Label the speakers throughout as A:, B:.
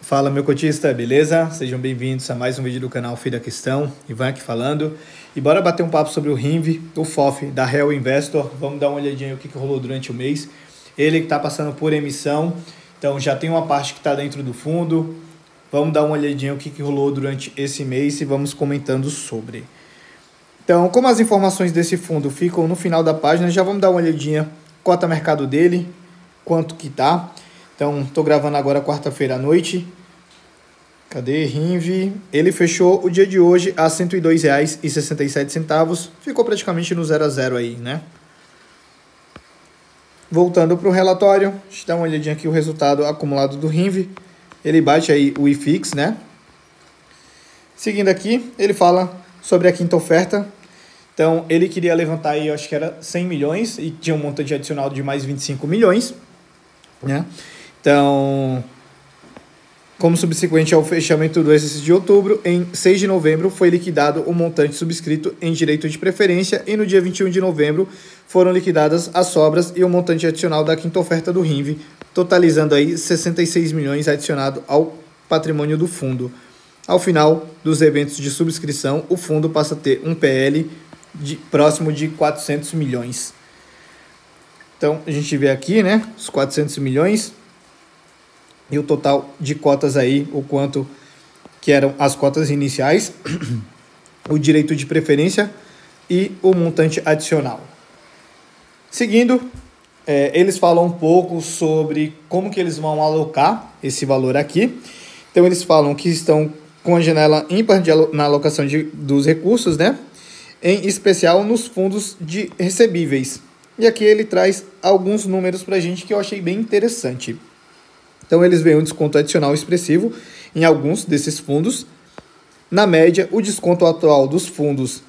A: Fala, meu cotista, beleza? Sejam bem-vindos a mais um vídeo do canal Fim da Questão. Ivan aqui falando. E bora bater um papo sobre o RINV, o FOF da Real Investor. Vamos dar uma olhadinha no que rolou durante o mês. Ele que está passando por emissão, então já tem uma parte que está dentro do fundo. Vamos dar uma olhadinha no que rolou durante esse mês e vamos comentando sobre. Então, como as informações desse fundo ficam no final da página, já vamos dar uma olhadinha cota mercado dele, quanto que tá. Então, estou gravando agora quarta-feira à noite. Cadê RINV? Ele fechou o dia de hoje a R$ 102,67. Ficou praticamente no 0 a 0 aí, né? Voltando para o relatório, deixa eu dar uma olhadinha aqui o resultado acumulado do RINV. Ele bate aí o IFIX, né? Seguindo aqui, ele fala sobre a quinta oferta. Então, ele queria levantar aí, eu acho que era 100 milhões e tinha um montante adicional de mais 25 milhões, né? Então, como subsequente ao fechamento do exercício de outubro, em 6 de novembro foi liquidado o montante subscrito em direito de preferência e no dia 21 de novembro foram liquidadas as sobras e o montante adicional da quinta oferta do RINV, totalizando aí 66 milhões adicionado ao patrimônio do fundo. Ao final dos eventos de subscrição, o fundo passa a ter um PL próximo de 400 milhões. Então, a gente vê aqui, né, os 400 milhões e o total de cotas aí, o quanto que eram as cotas iniciais, o direito de preferência e o montante adicional. Seguindo, eles falam um pouco sobre como que eles vão alocar esse valor aqui. Então, eles falam que estão com a janela ímpar na alocação dos recursos, né? Em especial nos fundos de recebíveis. E aqui ele traz alguns números para a gente que eu achei bem interessante. Então, eles veem um desconto adicional expressivo em alguns desses fundos. Na média, o desconto atual dos fundos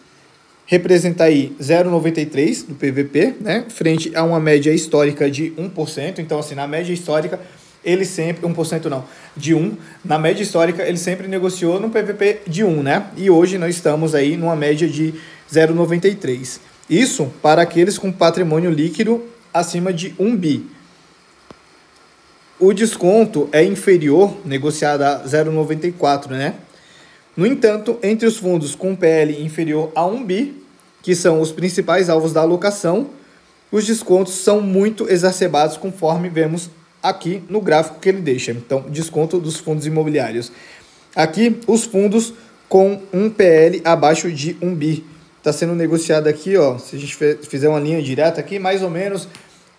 A: representa aí 0,93 do PVP, né? Frente a uma média histórica de 1%. Então, assim, na média histórica, ele sempre... 1% não, de 1%. Na média histórica, ele sempre negociou no PVP de 1%, né? E hoje nós estamos aí numa média de 0,93. Isso para aqueles com patrimônio líquido acima de 1 bi. O desconto é inferior, negociado a 0,94, né? No entanto, entre os fundos com PL inferior a 1 bi, que são os principais alvos da alocação, os descontos são muito exacerbados, conforme vemos aqui no gráfico que ele deixa. Então, desconto dos fundos imobiliários. Aqui, os fundos com um PL abaixo de 1 bi. Está sendo negociado aqui, ó, se a gente fizer uma linha direta aqui, mais ou menos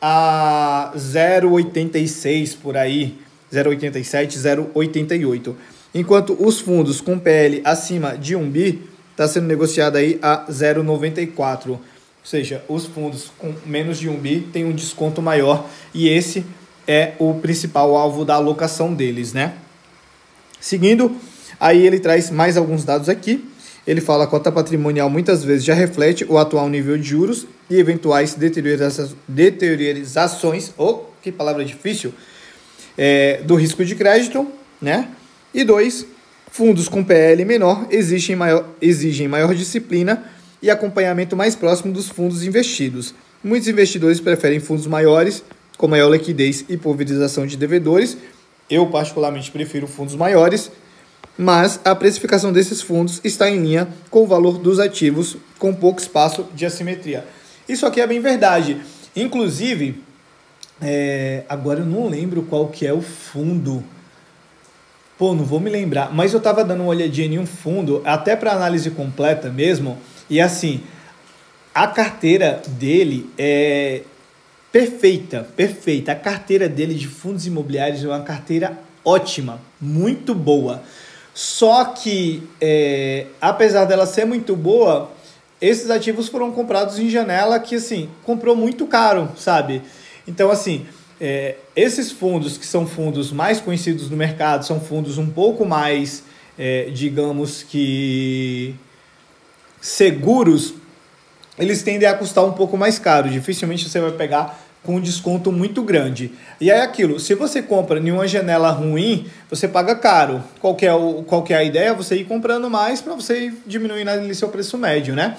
A: a 0,86 por aí, 0,87, 0,88. Enquanto os fundos com PL acima de 1 bi está sendo negociado aí a 0,94. Ou seja, os fundos com menos de 1 bi têm um desconto maior e esse é o principal alvo da alocação deles, né? Seguindo, aí ele traz mais alguns dados aqui. Ele fala que a cota patrimonial muitas vezes já reflete o atual nível de juros e eventuais deteriorizações, que palavra difícil, do risco de crédito, né? E 2, fundos com PL menor exigem maior disciplina e acompanhamento mais próximo dos fundos investidos. Muitos investidores preferem fundos maiores, com maior liquidez e pulverização de devedores. Eu, particularmente, prefiro fundos maiores, mas a precificação desses fundos está em linha com o valor dos ativos, com pouco espaço de assimetria. Isso aqui é bem verdade. Inclusive, agora eu não lembro qual que é o fundo. Pô, não vou me lembrar. Mas eu estava dando uma olhadinha em um fundo, até para análise completa mesmo. E assim, a carteira dele é perfeita. A carteira dele de fundos imobiliários é uma carteira ótima, muito boa. Só que, apesar dela ser muito boa, esses ativos foram comprados em janela que, assim, comprou muito caro, sabe? Então, assim, esses fundos que são fundos mais conhecidos no mercado, são fundos um pouco mais, digamos que, seguros, eles tendem a custar um pouco mais caro. Dificilmente você vai pegar com um desconto muito grande. E é aquilo, se você compra em uma janela ruim, você paga caro. Qual que é a ideia? Você ir comprando mais para você ir diminuindo ali seu preço médio, né?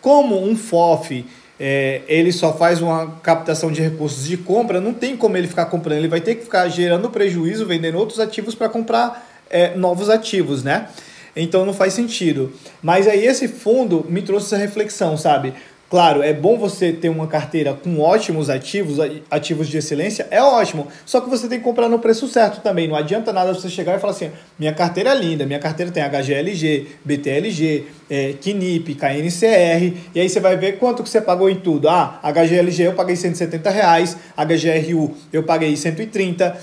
A: Como um FOF ele só faz uma captação de recursos de compra, não tem como ele ficar comprando, ele vai ter que ficar gerando prejuízo, vendendo outros ativos para comprar novos ativos, né? Então não faz sentido. Mas aí esse fundo me trouxe essa reflexão, sabe? Claro, é bom você ter uma carteira com ótimos ativos, ativos de excelência, é ótimo. Só que você tem que comprar no preço certo também. Não adianta nada você chegar e falar assim, minha carteira é linda, minha carteira tem HGLG, BTLG, KNIP, KNCR, e aí você vai ver quanto que você pagou em tudo. HGLG eu paguei R$170, HGRU eu paguei 130,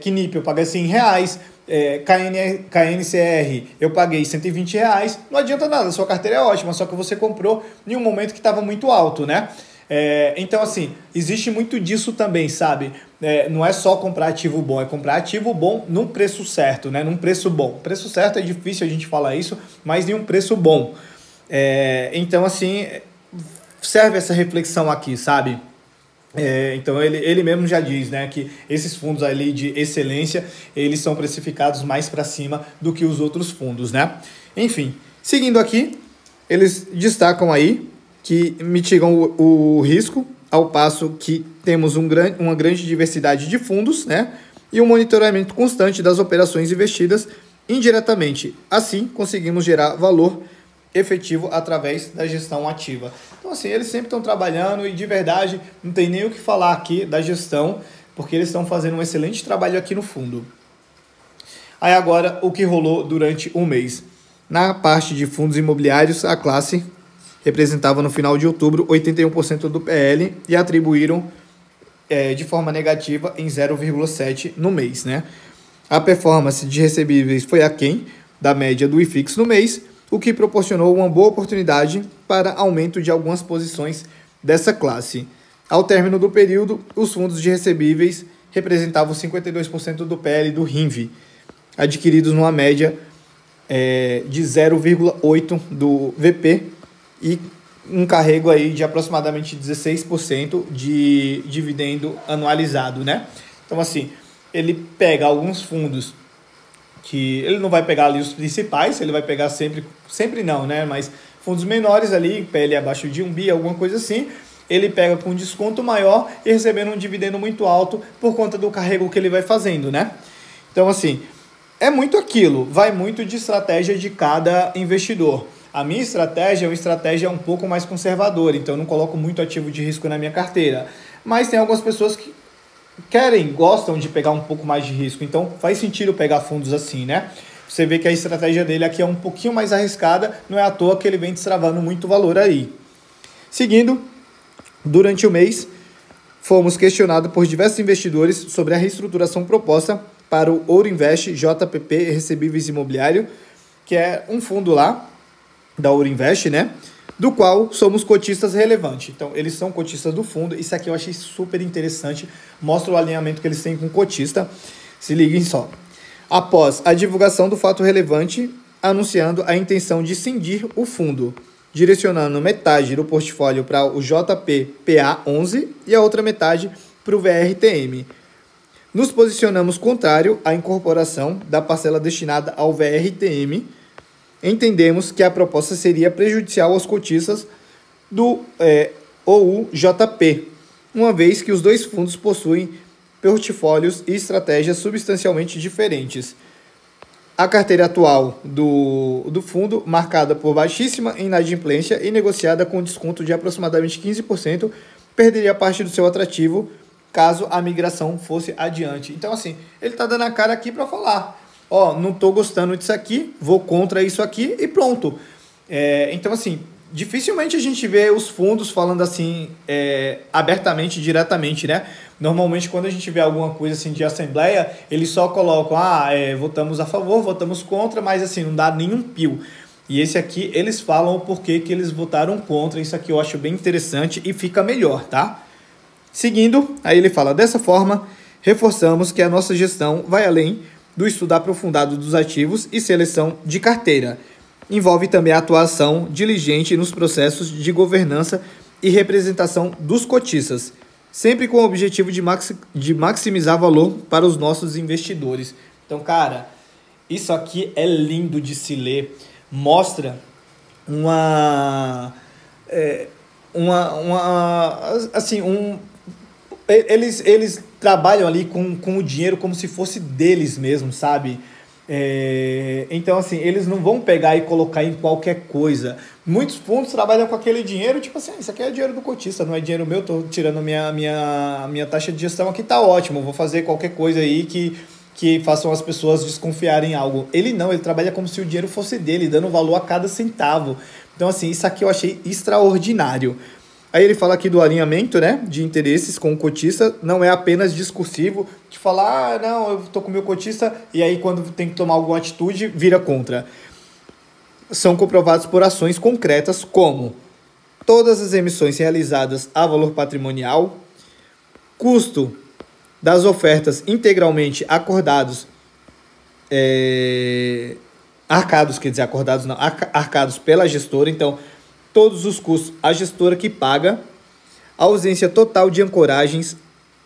A: KNIP eu paguei R$100, KNCR eu paguei R$120, não adianta nada, sua carteira é ótima, só que você comprou em um momento que estava muito alto, né? Então assim, existe muito disso também, sabe? Não é só comprar ativo bom, é comprar ativo bom num preço certo, né? Num preço bom. Preço certo é difícil a gente falar isso, mas em um preço bom. Então assim, serve essa reflexão aqui, sabe? Então ele mesmo já diz, né, que esses fundos ali de excelência, eles são precificados mais para cima do que os outros fundos, né? Enfim, seguindo aqui, eles destacam aí que mitigam o risco, ao passo que temos uma grande diversidade de fundos, né, e um monitoramento constante das operações investidas indiretamente. Assim, conseguimos gerar valor efetivo através da gestão ativa. Então assim, eles sempre estão trabalhando e de verdade não tem nem o que falar aqui da gestão, porque eles estão fazendo um excelente trabalho aqui no fundo. Aí agora o que rolou durante um mês. Na parte de fundos imobiliários, a classe representava no final de outubro 81% do PL e atribuíram de forma negativa em 0,7 no mês, né? A performance de recebíveis foi aquém da média do IFIX no mês, o que proporcionou uma boa oportunidade para aumento de algumas posições dessa classe. Ao término do período, os fundos de recebíveis representavam 52% do PL do RINV, adquiridos numa média de 0,8 do VP e um carrego aí de aproximadamente 16% de dividendo anualizado, né? Então assim, ele pega alguns fundos que ele não vai pegar ali os principais, ele vai pegar sempre não, né? Mas fundos menores ali, PL abaixo de 1 bi, alguma coisa assim, ele pega com desconto maior e recebendo um dividendo muito alto por conta do carrego que ele vai fazendo, né? Então assim, é muito aquilo, vai muito de estratégia de cada investidor. A minha estratégia é uma estratégia um pouco mais conservadora, então eu não coloco muito ativo de risco na minha carteira. Mas tem algumas pessoas que gostam de pegar um pouco mais de risco, então faz sentido pegar fundos assim, né? Você vê que a estratégia dele aqui é um pouquinho mais arriscada, não é à toa que ele vem destravando muito valor aí. Seguindo, durante o mês, fomos questionados por diversos investidores sobre a reestruturação proposta para o Ouro Invest JPP Recebíveis Imobiliário, que é um fundo lá da Ouro Invest, né? Do qual somos cotistas relevantes. Então, eles são cotistas do fundo. Isso aqui eu achei super interessante. Mostra o alinhamento que eles têm com o cotista. Se liguem só. Após a divulgação do fato relevante, anunciando a intenção de cindir o fundo, direcionando metade do portfólio para o JPPA11 e a outra metade para o VRTM. Nos posicionamos contrário à incorporação da parcela destinada ao VRTM. Entendemos que a proposta seria prejudicial aos cotistas do OUJP, uma vez que os dois fundos possuem portfólios e estratégias substancialmente diferentes. A carteira atual do fundo, marcada por baixíssima inadimplência e negociada com desconto de aproximadamente 15%, perderia parte do seu atrativo caso a migração fosse adiante. Então, assim, ele está dando a cara aqui para falar: não estou gostando disso aqui, vou contra isso aqui e pronto. Então, assim, dificilmente a gente vê os fundos falando assim abertamente, diretamente, né? Normalmente, quando a gente vê alguma coisa assim de assembleia, eles só colocam, votamos a favor, votamos contra, mas assim, não dá nenhum pio. E esse aqui, eles falam o porquê que eles votaram contra. Isso aqui eu acho bem interessante e fica melhor, tá? Seguindo, aí ele fala: dessa forma, reforçamos que a nossa gestão vai além do estudo aprofundado dos ativos e seleção de carteira. Envolve também a atuação diligente nos processos de governança e representação dos cotistas, sempre com o objetivo de maximizar valor para os nossos investidores. Então, cara, isso aqui é lindo de se ler. Mostra eles trabalham ali com o dinheiro como se fosse deles mesmo, sabe? Então, assim, eles não vão pegar e colocar em qualquer coisa. Muitos fundos trabalham com aquele dinheiro, tipo assim, isso aqui é dinheiro do cotista, não é dinheiro meu, tô tirando minha taxa de gestão aqui, tá ótimo, vou fazer qualquer coisa aí que façam as pessoas desconfiarem em algo. Ele não, ele trabalha como se o dinheiro fosse dele, dando valor a cada centavo. Então, assim, isso aqui eu achei extraordinário. Aí ele fala aqui do alinhamento, né, de interesses com o cotista, não é apenas discursivo, de falar, não, eu tô com o meu cotista, e aí quando tem que tomar alguma atitude, vira contra. São comprovados por ações concretas, como todas as emissões realizadas a valor patrimonial, custo das ofertas integralmente acordados, arcados pela gestora, então todos os custos a gestora que paga, a ausência total de ancoragens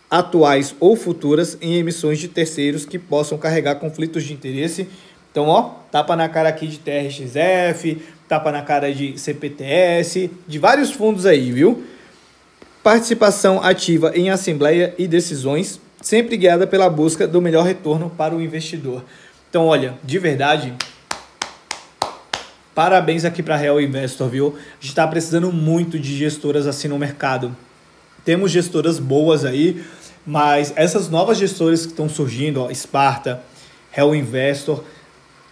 A: atuais ou futuras em emissões de terceiros que possam carregar conflitos de interesse. Então, ó, tapa na cara aqui de TRXF, tapa na cara de CPTS, de vários fundos aí, viu? Participação ativa em assembleia e decisões, sempre guiada pela busca do melhor retorno para o investidor. Então, olha, de verdade, parabéns aqui para a Real Investor, viu? A gente está precisando muito de gestoras assim no mercado. Temos gestoras boas aí, mas essas novas gestoras que estão surgindo, ó, Sparta, Real Investor,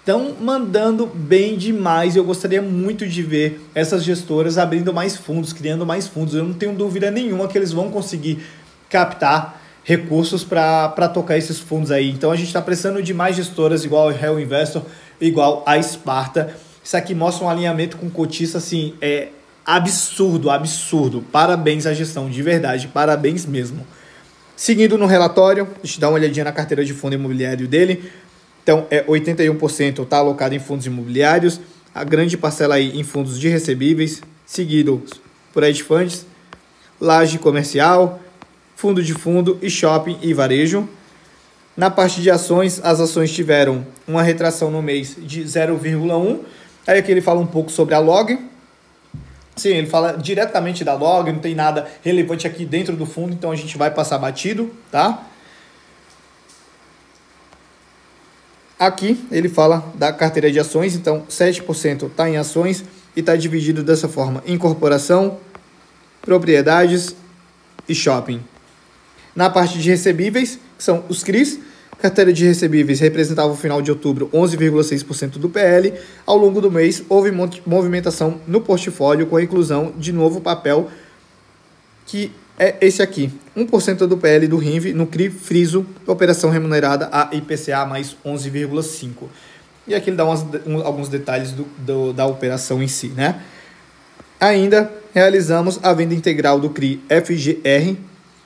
A: estão mandando bem demais. Eu gostaria muito de ver essas gestoras abrindo mais fundos, criando mais fundos. Eu não tenho dúvida nenhuma que eles vão conseguir captar recursos para tocar esses fundos aí. Então a gente está precisando de mais gestoras igual a Real Investor, igual a Sparta. Isso aqui mostra um alinhamento com cotista, assim, é absurdo, absurdo. Parabéns à gestão, de verdade, parabéns mesmo. Seguindo no relatório, deixa eu dar uma olhadinha na carteira de fundo imobiliário dele. Então, 81% está alocado em fundos imobiliários, a grande parcela aí em fundos de recebíveis, seguidos por hedge funds, laje comercial, fundo de fundo e shopping e varejo. Na parte de ações, as ações tiveram uma retração no mês de 0,1. Aí aqui ele fala um pouco sobre a Log. Sim, ele fala diretamente da Log, não tem nada relevante aqui dentro do fundo, então a gente vai passar batido, tá? Aqui ele fala da carteira de ações, então 7% está em ações e está dividido dessa forma em corporação, propriedades e shopping. Na parte de recebíveis, que são os CRIs, carteira de recebíveis representava no final de outubro 11,6% do PL. Ao longo do mês, houve movimentação no portfólio com a inclusão de novo papel, que é esse aqui, 1% do PL do RINV no CRI Friso, operação remunerada a IPCA mais 11,5%. E aqui ele dá alguns detalhes da operação em si, né? Ainda realizamos a venda integral do CRI FGR,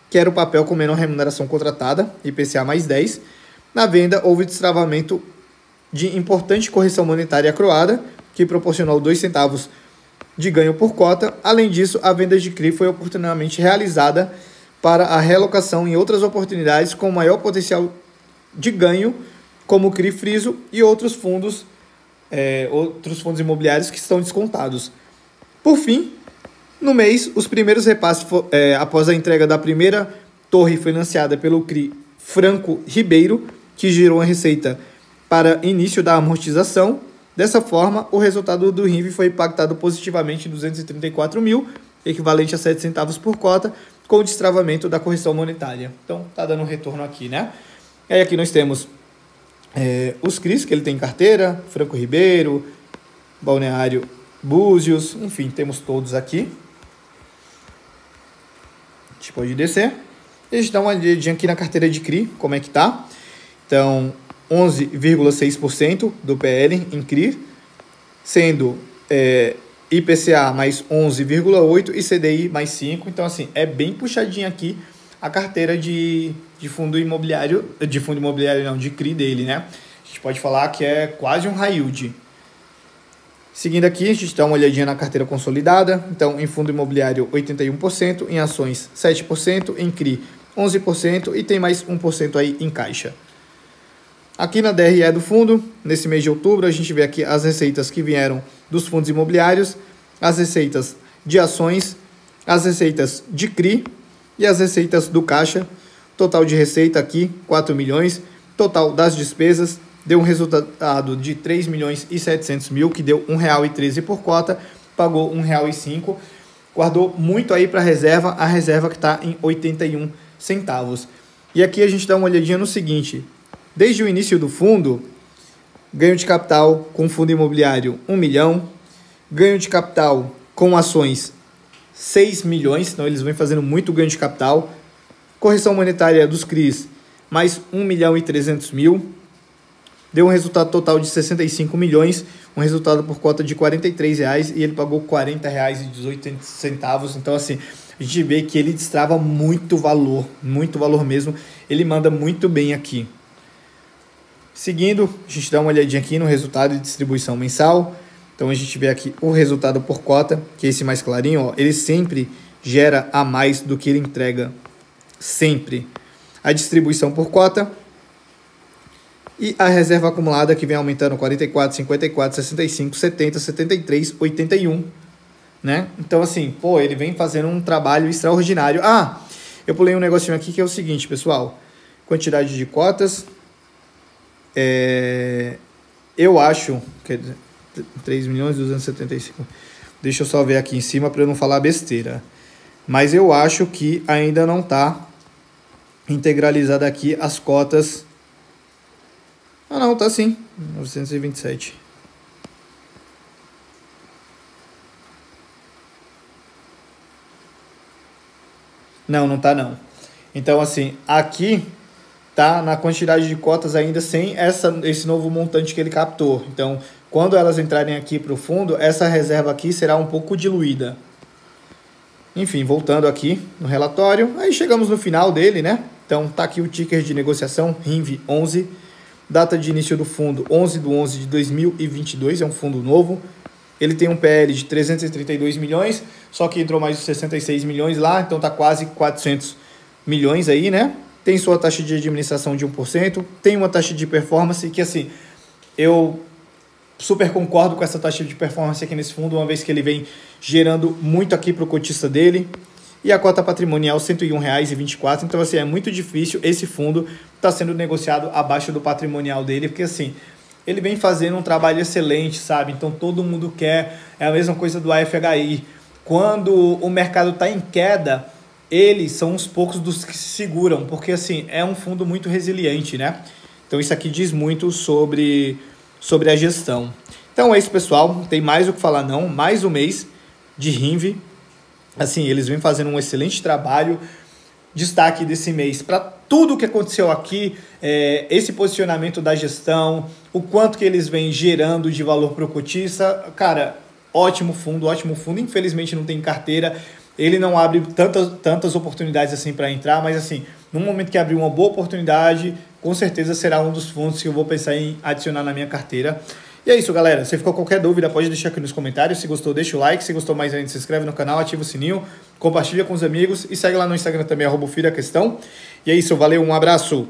A: que era o papel com menor remuneração contratada, IPCA mais 10%. Na venda, houve destravamento de importante correção monetária acroada, que proporcionou 2 centavos de ganho por cota. Além disso, a venda de CRI foi oportunamente realizada para a realocação em outras oportunidades com maior potencial de ganho, como o CRI Friso e outros fundos imobiliários que estão descontados. Por fim, no mês, os primeiros repasses após a entrega da primeira torre financiada pelo CRI Franco Ribeiro, que gerou uma receita para início da amortização. Dessa forma, o resultado do RINV foi impactado positivamente em 234 mil, equivalente a 7 centavos por cota, com o destravamento da correção monetária. Então, tá dando um retorno aqui, né? E aí aqui nós temos os CRIs que ele tem em carteira, Franco Ribeiro, Balneário Búzios, enfim, temos todos aqui. A gente pode descer. E a gente dá uma olhadinha aqui na carteira de CRI, como é que tá. Então, 11,6% do PL em CRI, sendo IPCA mais 11,8% e CDI mais 5%. Então, assim, é bem puxadinho aqui a carteira de fundo imobiliário, de CRI dele, né? A gente pode falar que é quase um high yield. Seguindo aqui, a gente dá uma olhadinha na carteira consolidada. Então, em fundo imobiliário, 81%, em ações, 7%, em CRI, 11% e tem mais 1% aí em caixa. Aqui na DRE do fundo, nesse mês de outubro, a gente vê aqui as receitas que vieram dos fundos imobiliários, as receitas de ações, as receitas de CRI e as receitas do caixa. Total de receita aqui, 4 milhões. Total das despesas, deu um resultado de 3.700.000, que deu R$ 1,13 por cota, pagou R$ 1,05. Guardou muito aí para a reserva que está em 81 centavos. E aqui a gente dá uma olhadinha no seguinte, desde o início do fundo, ganho de capital com fundo imobiliário 1 milhão, ganho de capital com ações 6 milhões, então eles vêm fazendo muito ganho de capital, correção monetária dos CRIs mais 1.300.000, deu um resultado total de 65 milhões, um resultado por cota de R$ 43,00 e ele pagou R$ 40,18. Então assim, a gente vê que ele destrava muito valor mesmo, ele manda muito bem aqui. Seguindo, a gente dá uma olhadinha aqui no resultado de distribuição mensal. Então a gente vê aqui o resultado por cota, que é esse mais clarinho, ó, ele sempre gera a mais do que ele entrega, sempre. A distribuição por cota e a reserva acumulada que vem aumentando 44, 54, 65, 70, 73, 81, né? Então assim, pô, ele vem fazendo um trabalho extraordinário. Ah, eu pulei um negocinho aqui que é o seguinte, pessoal. Quantidade de cotas. Eu acho que 3.275. Deixa eu só ver aqui em cima para eu não falar besteira. Mas eu acho que ainda não está integralizada aqui as cotas. Ah, não, tá sim. 927. Não, não tá não. Então, assim, aqui tá na quantidade de cotas ainda sem esse novo montante que ele captou. Então, quando elas entrarem aqui para o fundo, essa reserva aqui será um pouco diluída. Enfim, voltando aqui no relatório, aí chegamos no final dele, né? Então, tá aqui o ticker de negociação, RINV 11, data de início do fundo 11/11/2022, é um fundo novo. Ele tem um PL de 332 milhões, só que entrou mais de 66 milhões lá, então tá quase 400 milhões aí, né? Tem sua taxa de administração de 1%, tem uma taxa de performance que, assim, eu super concordo com essa taxa de performance aqui nesse fundo, uma vez que ele vem gerando muito aqui para o cotista dele. E a cota patrimonial R$ 101,24. Então, assim, é muito difícil esse fundo estar sendo negociado abaixo do patrimonial dele, porque, assim, ele vem fazendo um trabalho excelente, sabe? Então, todo mundo quer. É a mesma coisa do AFHI. Quando o mercado está em queda, eles são uns poucos dos que se seguram, porque, assim, é um fundo muito resiliente, né? Então, isso aqui diz muito sobre a gestão. Então, é isso, pessoal. Não tem mais o que falar, não. Mais um mês de RINV. Assim, eles vêm fazendo um excelente trabalho. Destaque desse mês para tudo o que aconteceu aqui, esse posicionamento da gestão, o quanto que eles vêm gerando de valor para o cotista. Cara, ótimo fundo, ótimo fundo. Infelizmente não tem carteira, ele não abre tantas oportunidades assim para entrar, mas assim, no momento que abrir uma boa oportunidade, com certeza será um dos fundos que eu vou pensar em adicionar na minha carteira. E é isso, galera. Se ficou qualquer dúvida, pode deixar aqui nos comentários. Se gostou, deixa o like. Se gostou mais ainda, se inscreve no canal, ativa o sininho, compartilha com os amigos e segue lá no Instagram também, @FiraQuestão. E é isso, valeu, um abraço.